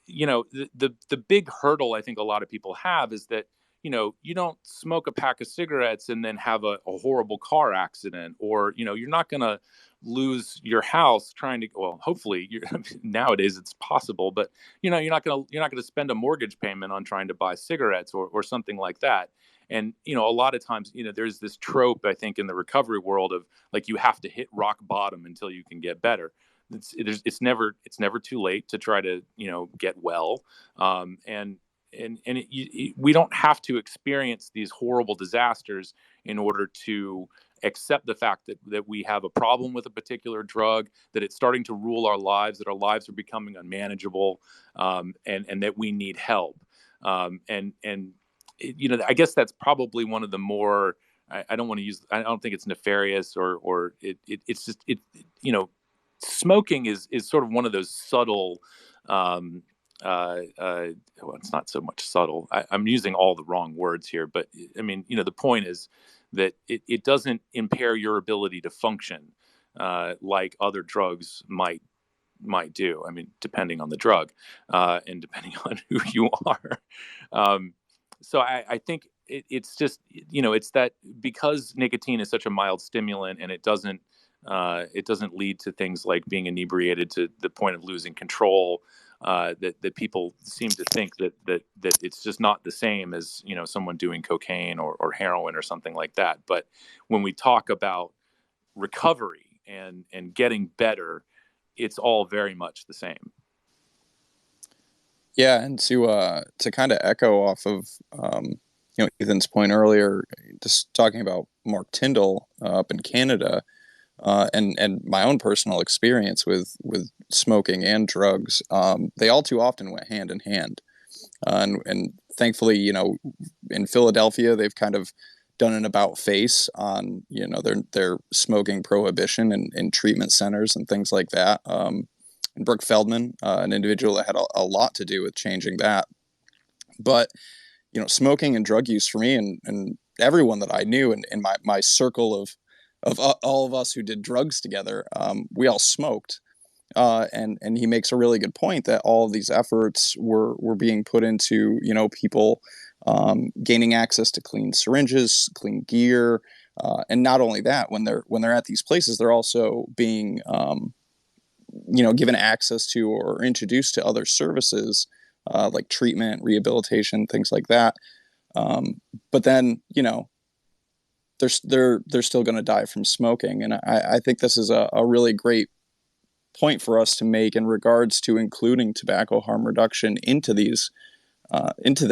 S1: the big hurdle I think a lot of people have is that, you don't smoke a pack of cigarettes and then have a horrible car accident, or, you're not going to lose your house trying to, well, hopefully nowadays it's possible, but you're not going to spend a mortgage payment on trying to buy cigarettes or something like that. And, a lot of times, there's this trope, I think, in the recovery world of like, you have to hit rock bottom until you can get better. It's never too late to try to, get well. We don't have to experience these horrible disasters in order to accept the fact that we have a problem with a particular drug, that it's starting to rule our lives, that our lives are becoming unmanageable, and that we need help. I guess that's probably one of the more, I don't think it's nefarious or it's just, smoking is sort of one of those subtle, well, it's not so much subtle. I'm using all the wrong words here, but I mean, the point is that it doesn't impair your ability to function like other drugs might do. I mean, depending on the drug and depending on who you are. So I think it's just, it's that because nicotine is such a mild stimulant and it doesn't lead to things like being inebriated to the point of losing control, that people seem to think that it's just not the same as, someone doing cocaine or heroin or something like that. But when we talk about recovery and getting better, it's all very much the same.
S2: Yeah, and to kind of echo off of Ethan's point earlier, just talking about Mark Tyndall up in Canada, and my own personal experience with smoking and drugs, they all too often went hand in hand, and thankfully, in Philadelphia, they've kind of done an about face on their smoking prohibition in treatment centers and things like that. Brooke Feldman, an individual that had a lot to do with changing that. But, smoking and drug use for me and everyone that I knew in my circle of all of us who did drugs together, we all smoked. And he makes a really good point that all of these efforts were being put into, people gaining access to clean syringes, clean gear, and not only that, when they're at these places, they're also being given access to or introduced to other services like treatment, rehabilitation, things like that. But then they're still going to die from smoking, and I think this is a really great point for us to make in regards to including tobacco harm reduction into this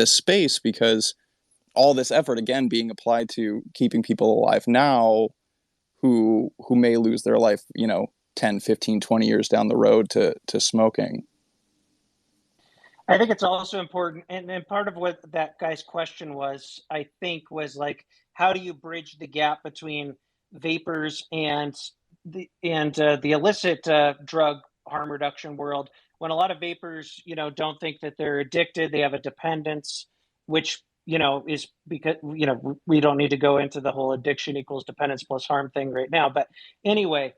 S2: space, because all this effort again being applied to keeping people alive now who may lose their life 10, 15, 20 years down the road to smoking.
S3: I think it's also important, and part of what that guy's question was, I think, was like, how do you bridge the gap between vapors and the illicit drug harm reduction world, when a lot of vapors, don't think that they're addicted, they have a dependence, which is because we don't need to go into the whole addiction equals dependence plus harm thing right now, but anyway,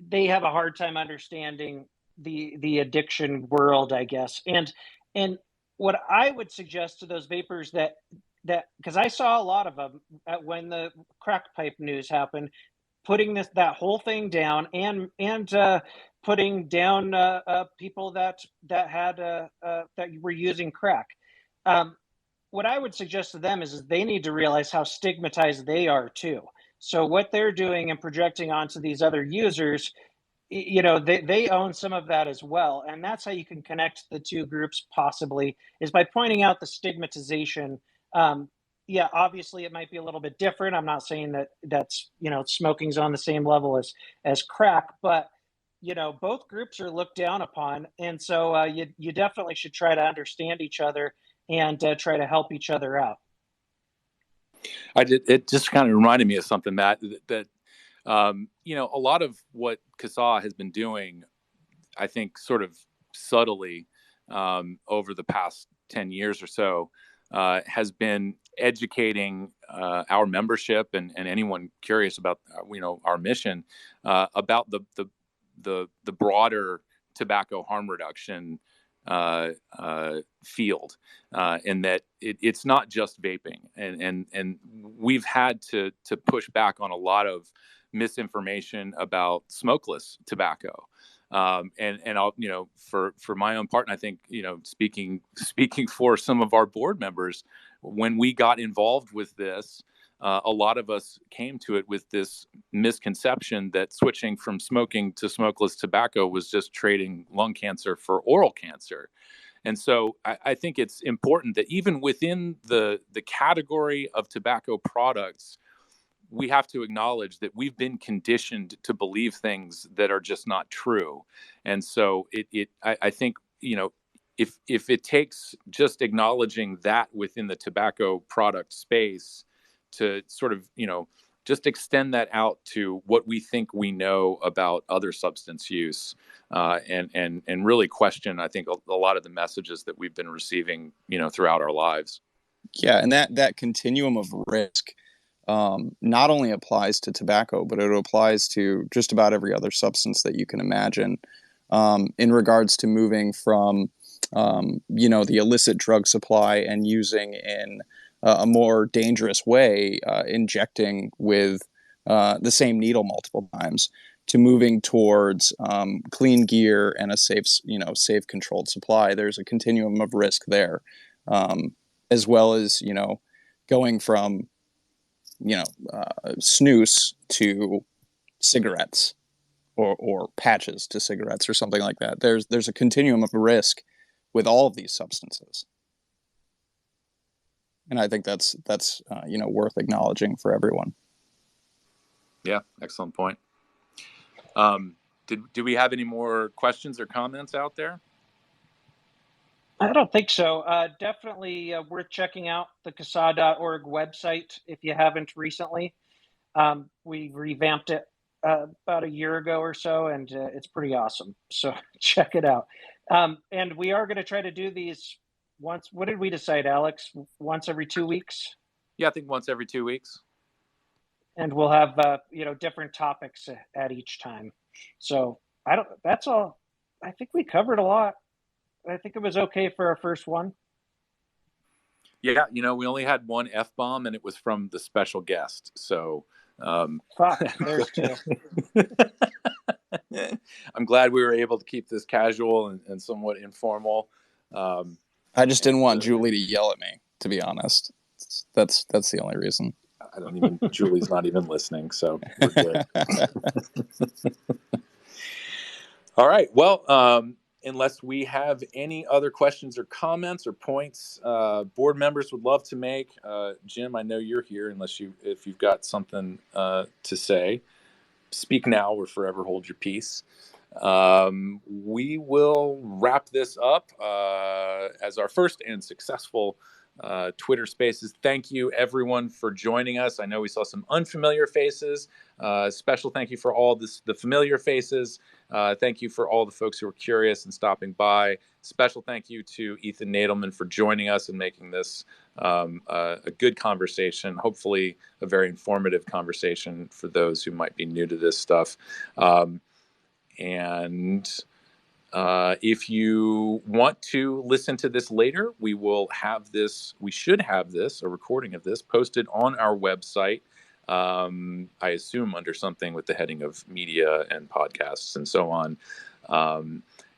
S3: they have a hard time understanding the addiction world, I guess, and what I would suggest to those vapors that because I saw a lot of them when the crack pipe news happened, putting that whole thing down and putting down people that had that were using crack. What I would suggest to them is they need to realize how stigmatized they are too. So what they're doing and projecting onto these other users, they own some of that as well, and that's how you can connect the two groups possibly, is by pointing out the stigmatization. Yeah, obviously it might be a little bit different. I'm not saying that's smoking's on the same level as crack, but both groups are looked down upon, and so you definitely should try to understand each other and try to help each other out.
S1: It just kind of reminded me of something, Matt, that a lot of what CASAA has been doing, I think, sort of subtly over the past 10 years or so, has been educating our membership and anyone curious about our mission about the broader tobacco harm reduction field, and that it's not just vaping, and we've had to push back on a lot of misinformation about smokeless tobacco. And I'll, for my own part, and I think, speaking for some of our board members, when we got involved with this, a lot of us came to it with this misconception that switching from smoking to smokeless tobacco was just trading lung cancer for oral cancer. And so I think it's important that even within the category of tobacco products, we have to acknowledge that we've been conditioned to believe things that are just not true. And so I think, if it takes just acknowledging that within the tobacco product space to sort of, just extend that out to what we think we know about other substance use, and really question, I think, a lot of the messages that we've been receiving, throughout our lives.
S2: Yeah, and that continuum of risk not only applies to tobacco, but it applies to just about every other substance that you can imagine, in regards to moving from, the illicit drug supply and using in a more dangerous way, injecting with the same needle multiple times, to moving towards clean gear and a safe controlled supply. There's a continuum of risk there, as well as, going from snus to cigarettes, or patches to cigarettes, or something like that. There's a continuum of risk with all of these substances, and I think that's worth acknowledging for everyone.
S1: Yeah, excellent point. Do we have any more questions or comments out there?
S3: I don't think so. Definitely worth checking out the CASAA.org website if you haven't recently. We revamped it about a year ago or so, and it's pretty awesome. So check it out. And we are going to try to do these once. What did we decide, Alex? Once every 2 weeks?
S1: Yeah, I think once every 2 weeks.
S3: And we'll have different topics at each time. So that's all. I think we covered a lot. I think it was okay for our first one.
S1: Yeah, we only had one F-bomb, and it was from the special guest. So
S3: fuck, there's two.
S1: I'm glad we were able to keep this casual and somewhat informal.
S2: I just didn't want Julie to yell at me, to be honest. That's the only reason.
S1: Julie's not even listening, so we're good. All right. Well, unless we have any other questions or comments or points board members would love to make, Jim, I know you're here. If you've got something to say, speak now or forever hold your peace. We will wrap this up as our first and successful Twitter Spaces. Thank you, everyone, for joining us. I know we saw some unfamiliar faces. Special thank you for all the familiar faces. Thank you for all the folks who were curious and stopping by. Special thank you to Ethan Nadelmann for joining us and making this a good conversation, hopefully a very informative conversation for those who might be new to this stuff. If you want to listen to this later, we should have this, a recording of this, posted on our website. I assume under something with the heading of media and podcasts and so on.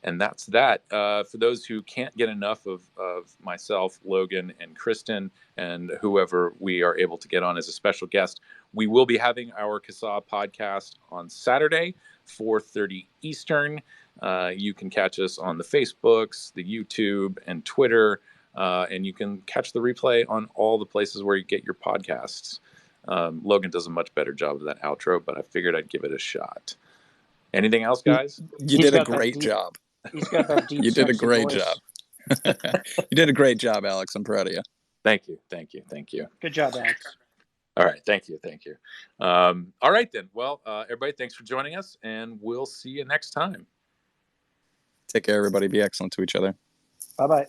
S1: And that's that. For those who can't get enough of myself, Logan, and Kristen, and whoever we are able to get on as a special guest, we will be having our CASAA podcast on Saturday, 4:30 Eastern. You can catch us on the Facebooks, the YouTube, and Twitter, and you can catch the replay on all the places where you get your podcasts. Logan does a much better job of that outro, but I figured I'd give it a shot. Anything else, guys?
S2: You did a great job.
S3: He's got that deep.
S2: You did a great job. You did a great job, Alex. I'm proud of you.
S1: Thank you.
S3: Good job, Alex.
S1: All right. Thank you. All right, then. Well, everybody, thanks for joining us, and we'll see you next time.
S2: Take care, everybody. Be excellent to each other.
S3: Bye-bye.